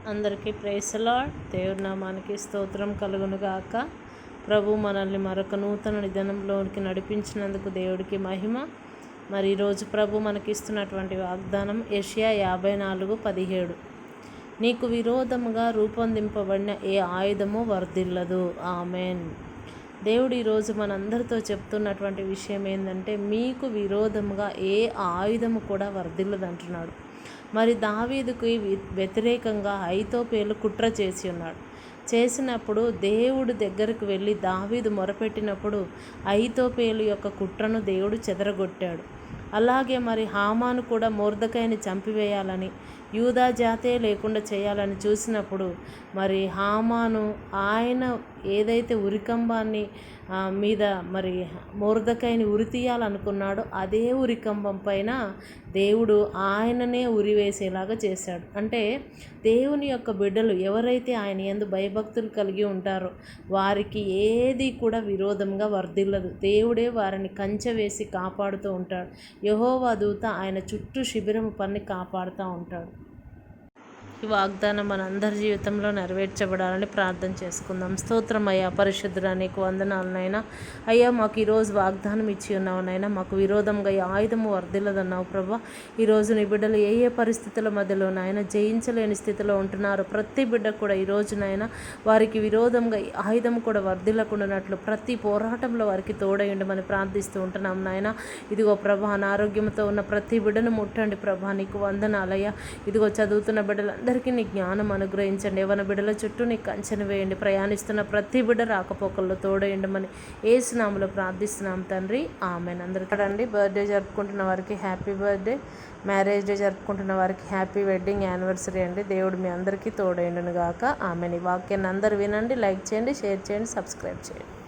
అందరికీ praise lord. దేవుడి నామానికి స్తోత్రం కలుగును గాక. ప్రభు మనల్ని మరొక నూతన నిధనంలోనికి నడిపించినందుకు దేవుడికి మహిమ. మరి ఈరోజు ప్రభు మనకిస్తున్నటువంటి వాగ్దానం యెషయా 54:17. నీకు విరోధముగా రూపొందింపబడిన ఏ ఆయుధము వర్ధిల్లదు. ఆమెన్. దేవుడు ఈరోజు మనందరితో చెప్తున్నటువంటి విషయం ఏంటంటే, మీకు విరోధముగా ఏ ఆయుధము కూడా వర్ధిల్లదు అంటున్నాడు. మరి దావీదుకి వ్యతిరేకంగా అహీతోపెలు కుట్ర చేసి ఉన్నాడు. చేసినప్పుడు దేవుడు దగ్గరకు వెళ్ళి దావీదు మొరపెట్టినప్పుడు అహీతోపెలు యొక్క కుట్రను దేవుడు చెదరగొట్టాడు. అలాగే మరి హామాను కూడా మొర్దెకైని చంపివేయాలని, యూదా జాతే లేకుండా చేయాలని చూసినప్పుడు మరి హామాను ఆయన ఏదైతే ఉరికంబాన్ని మీద మరి మొర్దెకైని ఉరితీయాలనుకున్నాడో అదే ఉరికంబం పైన దేవుడు ఆయననే ఉరివేసేలాగా చేశాడు. అంటే దేవుని యొక్క బిడ్డలు ఎవరైతే ఆయన యందు భయభక్తులు కలిగి ఉంటారో వారికి ఏది కూడా విరోధంగా వర్ధిల్లదు. దేవుడే వారిని కంచె వేసి కాపాడుతూ ఉంటాడు. యెహోవా దూత ఆయన చుట్టూ శిబిరము పన్ని కాపాడుతూ ఉంటాడు. ఈ వాగ్దానం మన అందరి జీవితంలో నెరవేర్చబడాలని ప్రార్థన చేసుకుందాం. స్తోత్రం అయ్యా, పరిశుద్ధుడా, నీకు వందనాలనైనా. అయ్యా, మాకు ఈరోజు వాగ్దానం ఇచ్చి ఉన్నావు నైనా. మాకు విరోధంగా ఈ ఆయుధము వర్ధిల్లదన్నావు ప్రభా. ఈరోజు నీ బిడ్డలు ఏ పరిస్థితుల మధ్యలో నాయన జయించలేని స్థితిలో ఉంటున్నారు. ప్రతి బిడ్డ కూడా ఈరోజు నాయన వారికి విరోధంగా ఆయుధం కూడా వర్ధిల్లకుండానట్లు ప్రతి పోరాటంలో వారికి తోడయుండమని ప్రార్థిస్తూ ఉంటున్నాం నాయన. ఇదిగో ప్రభా, అనారోగ్యంతో ఉన్న ప్రతి బిడ్డను ముట్టండి ప్రభా. నీకు వందనాలయ్యా. ఇదిగో చదువుతున్న బిడ్డలందరికీ నీ జ్ఞానం అనుగ్రహించండి. యవ్వన బిడ్డల చుట్టూ నీ కంచెను వేయండి. ప్రయాణిస్తున్న ప్రతి బిడ్డ రాకపోకల్లో తోడేయండమని యేసు నామములో ప్రార్థిస్తున్నాం తండ్రి. ఆమెన్. అందరికీ బర్త్డే జరుపుకుంటున్న వారికి హ్యాపీ బర్త్డే, మ్యారేజ్ డే జరుపుకుంటున్న వారికి హ్యాపీ వెడ్డింగ్ యానివర్సరీ అండి. దేవుడు మీ అందరికీ తోడేయండును గాక. ఆమెన్. ఈ వాక్యాన్ని అందరూ వినండి, లైక్ చేయండి, షేర్ చేయండి, సబ్స్క్రైబ్ చేయండి.